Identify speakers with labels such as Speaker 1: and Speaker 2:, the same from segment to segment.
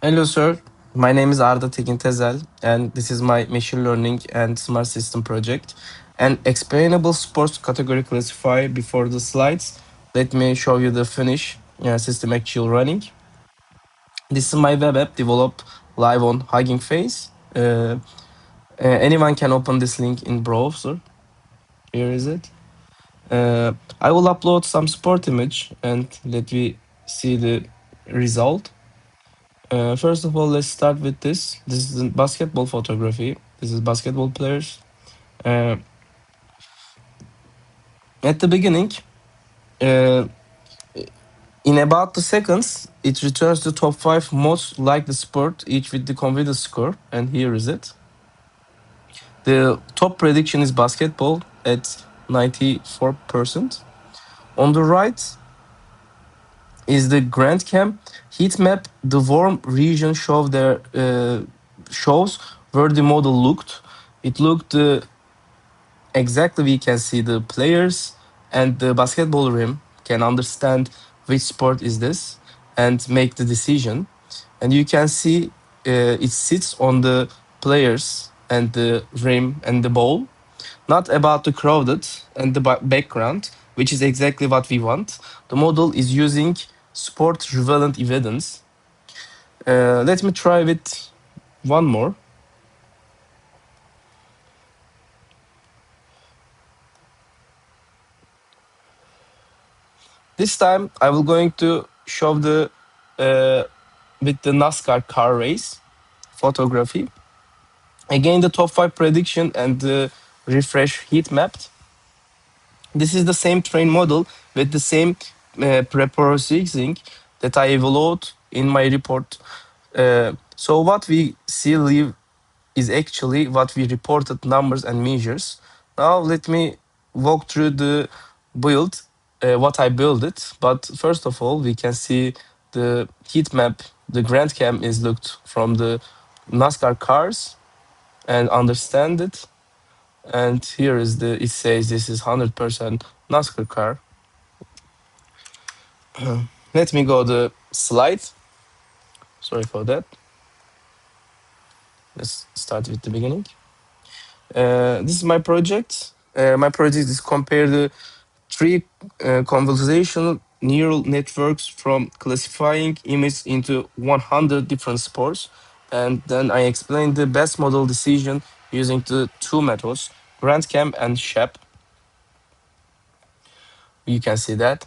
Speaker 1: Hello, sir. My name is Arda Tekin Tezel, and this is my machine learning and smart system project. And explainable sports category classify before the slides. Let me show you the finish system actually running. This is my web app developed live on Hugging Face. Anyone can open this link in browser. Here is it. I will upload some sport image and let me see the result. First of all, let's start with this. This is basketball photography. This is basketball players. Uh, at the beginning, uh, in about the seconds, it returns the top 5 most likely sport, each with the confidence score. And here is it. The top prediction is basketball at 94%. On the right is the Grand Camp heat map. The warm region shows where the model looked. It looked exactly we can see the players and the basketball rim can understand which sport is this and make the decision. And you can see it sits on the players and the rim and the ball, not about the crowded and the background, which is exactly what we want. The model is using sport relevant evidence. Let me try with one more. This time I will going to show the with the NASCAR car race photography. Again, the top 5 prediction and the refresh heat mapped. This is the same train model with the same preprocessing that I evaluate in my report. So what we see live is actually what we reported numbers and measures. Now let me walk through the build, what I built it. But first of all, we can see the heat map. The Grand Cam is looked from the NASCAR cars and understand it. And here is it says this is 100% NASCAR car. Let me go the slide. Sorry for that. Let's start with the beginning. This is my project. My project is compare the three convolutional neural networks from classifying images into 100 different sports. And then I explain the best model decision using the two methods, GrandCam and SHAP. You can see that.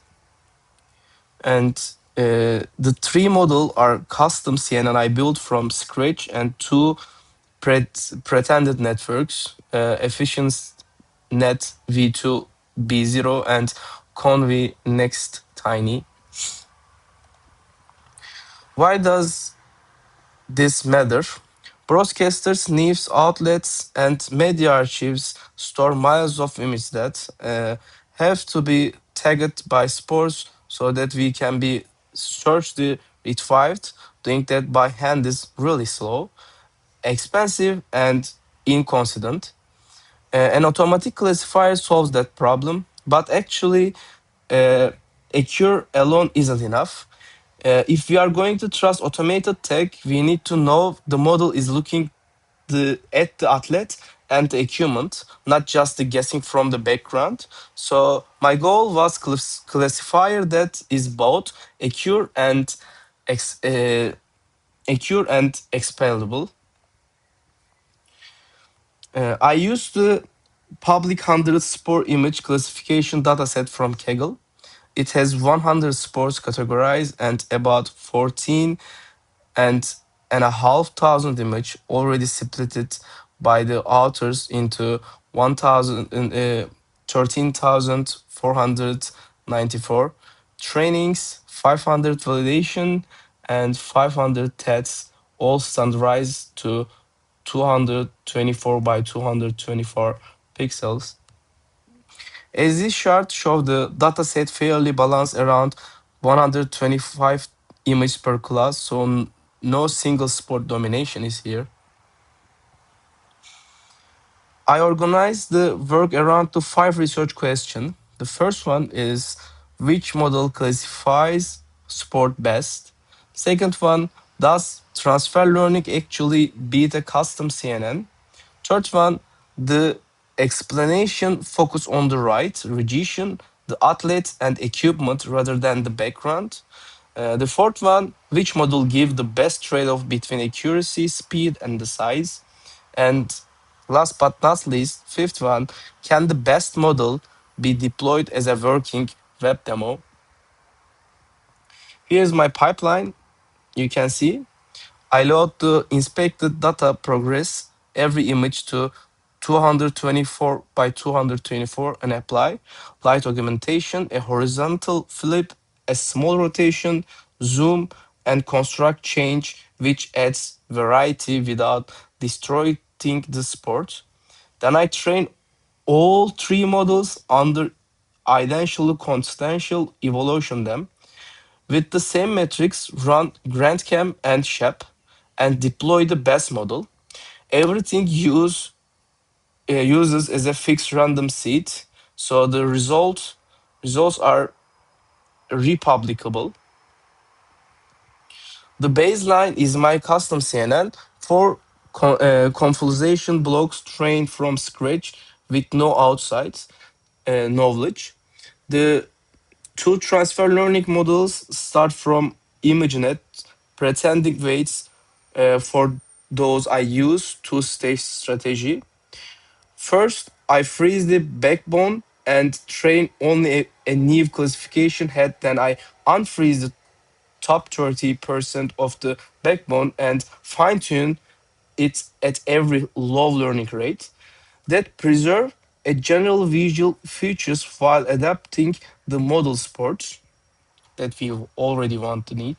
Speaker 1: And the three model are custom CNN I built from scratch and two pretended networks, efficient net v2 b0 and conv next tiny. Why does this matter? Broadcasters, news outlets, and media archives store miles of images that have to be tagged by sports so that we can be search the retrieved. Doing that by hand is really slow, expensive, and inconsistent. An automatic classifier solves that problem, but actually, uh, a cure alone isn't enough. If we are going to trust automated tag, we need to know the model is looking at the athlete and the equipment, not just the guessing from the background. So my goal was classifier that is both accurate and accurate and expellable. I used the public 100 sport image classification dataset from Kaggle. It has 100 sports categorized and about 14 and a half thousand image already splitted by the authors into 13,494 trainings, 500 validation, and 500 tests, all standardized to 224 by 224 pixels. As this chart shows, the dataset fairly balanced around 125 images per class, so no single sport domination is here. I organized the work around the 5 research questions. The first one is which model classifies sport best? Second one, Does transfer learning actually beat a custom CNN? Third one, the explanation focus on the right, region, the athlete and equipment rather than the background. The fourth one, which model give the best trade-off between accuracy, speed, and the size? And last but not least, fifth one, can the best model be deployed as a working web demo? Here's my pipeline. You can see I load the inspected data progress every image to 224 by 224 and apply light augmentation, a horizontal flip, a small rotation, zoom, and construct change, which adds variety without destroying the sport. Then I train all three models under identical constantial evolution them with the same metrics, run GrandCam and SHAP and deploy the best model. Everything uses as a fixed random seed, so the results are republicable. The baseline is my custom CNN for convolution blocks trained from scratch with no outside knowledge. The two transfer learning models start from ImageNet, pretending weights for those I use two-stage strategy. First, I freeze the backbone and train only a new classification head. Then I unfreeze the top 30% of the backbone and fine-tune it at every low learning rate that preserve a general visual features while adapting the model sports that we already want to need.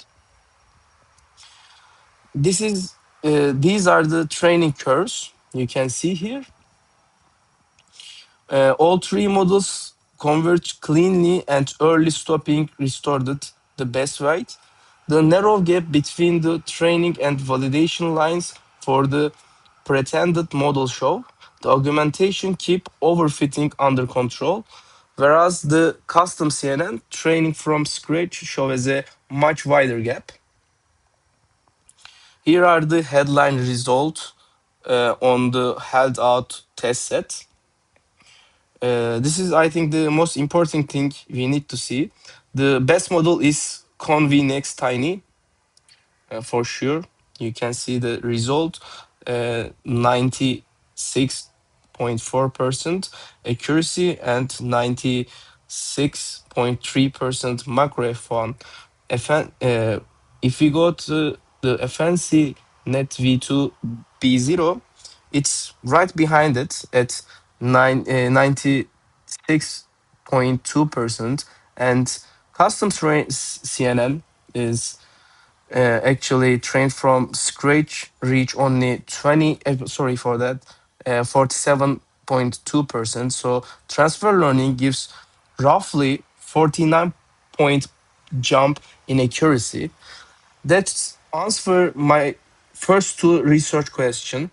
Speaker 1: This is these are the training curves you can see here. All three models converge cleanly and early stopping restored the best weight. The narrow gap between the training and validation lines for the pretended model show the augmentation keep overfitting under control, whereas the custom CNN training from scratch show as a much wider gap. Here are the headline results on the held out test set. This is, I think, the most important thing we need to see. The best model is ConvNext Tiny, for sure. You can see the result, 96.4% accuracy and 96.3% macro F1. If we go to the FNC Net V2 B0, it's right behind it at 96.2%, and custom CNN is actually trained from scratch reach only 20 sorry for that 47.2%. So transfer learning gives roughly 49 point jump in accuracy. That's answer my first two research question.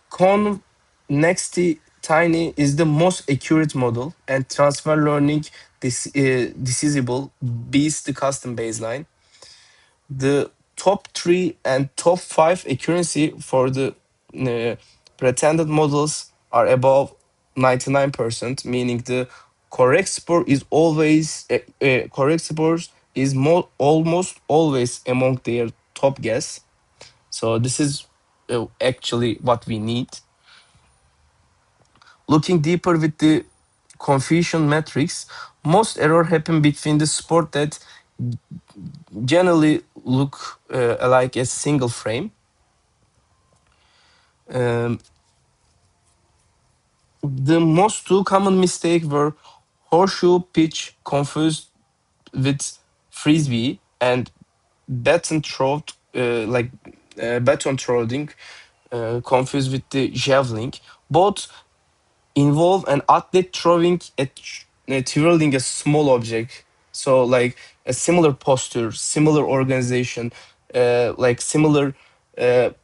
Speaker 1: Con next tiny is the most accurate model, and transfer learning decisable beats the custom baseline. The top three and top five accuracy for the uh, pretended models are above 99%, meaning the correct score is always correct scores is almost always among their top guess. So this is actually what we need. Looking deeper with the confusion metrics, most error happen between the sport that generally look like a single frame. Um, the most two common mistakes were horseshoe pitch confused with frisbee and baton throw, baton throwing confused with the javelin. Both involve an athlete throwing twirling a small object. So like a similar posture, similar organization, like similar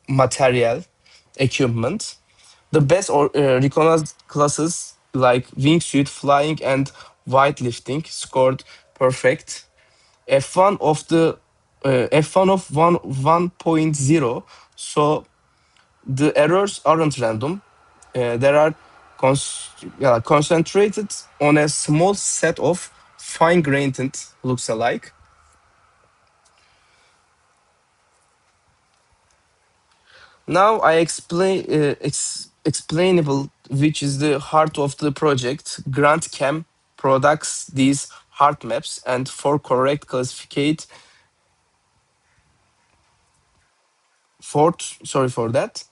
Speaker 1: material, equipment. The best recognized classes like wingsuit, flying, and weightlifting scored perfect. F1 of the f1 of 1.0. So the errors aren't random. They are concentrated on a small set of fine-grained looks alike. Now I explainable, which is the heart of the project. Grant Cam products these heart maps, and for correct classificate, fourth sorry for that,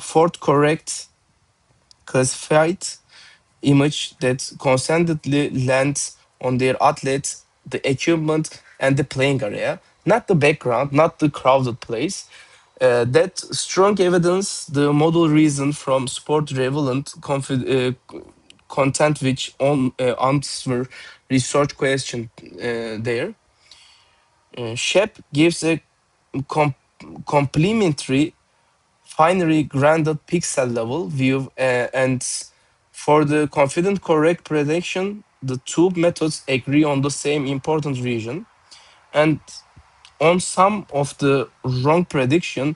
Speaker 1: fourth correct classified image that constantly lands on their athletes, the equipment, and the playing area, not the background, not the crowded place. That strong evidence, the model reason from sport relevant content which answer research question there. Shep gives a com- complementary finely graded pixel level view, and for the confident correct prediction, the two methods agree on the same important region. And on some of the wrong prediction,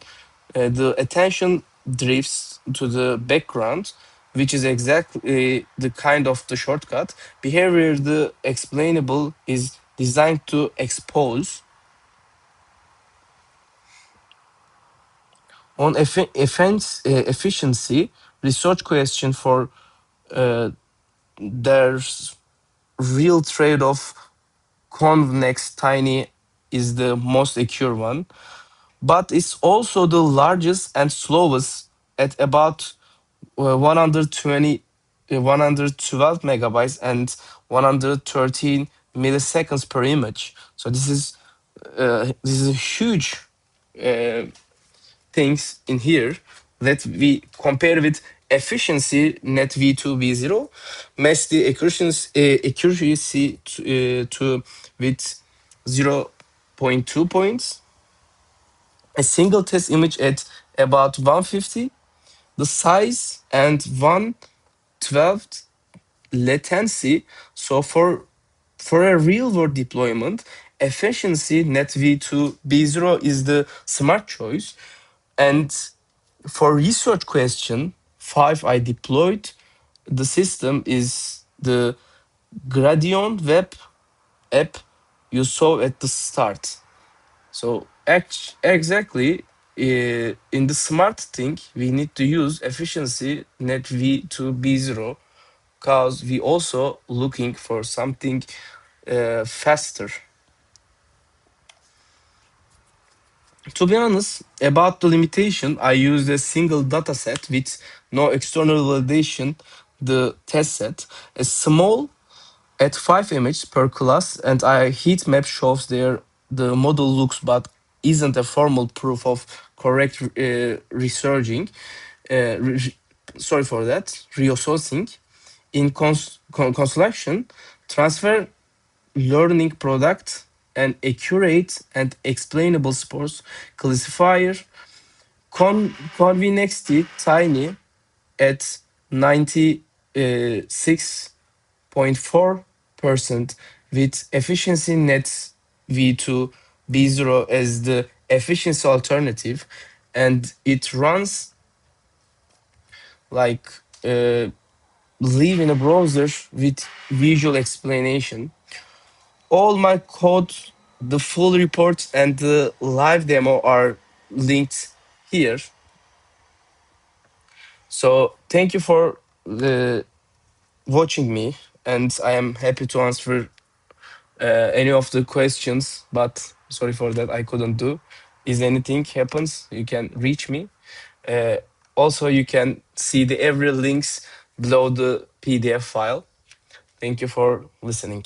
Speaker 1: the attention drifts to the background, which is exactly the kind of the shortcut behavior the explainable is designed to expose. On efficiency, research question for there's real trade-off convex tiny is the most secure one, but it's also the largest and slowest at about 120 112 megabytes and 113 milliseconds per image. So this is a huge uh, things in here that we compare with efficiency net v2 v0 match the accuracy to with 0.2 points, a single test image at about 150, the size, and 1/12 latency. So for a real world deployment, efficiency net v2 b0 is the smart choice. And for research question 5 I deployed, the system is the Gradion web app you saw at the start. So exactly, in the smart thing, we need to use efficiency net v to b0 because we also looking for something faster. To be honest, about the limitation, I used a single dataset with no external validation, the test set, a small at 5 images per class, and I heat map shows there the model looks but isn't a formal proof of correct researching. Re- Sorry for that, resourcing. In construction, transfer learning product and accurate and explainable sports classifier convexity tiny at 96.4% with efficiency net v2 b0 as the efficiency alternative, and it runs like live in a browser with visual explanation. All my code, the full report, and the live demo are linked here. So thank you for watching me, and I am happy to answer any of the questions. But sorry for that, I couldn't do. Is anything happens, you can reach me. Uh, Also, you can see the every links below the PDF file. Thank you for listening.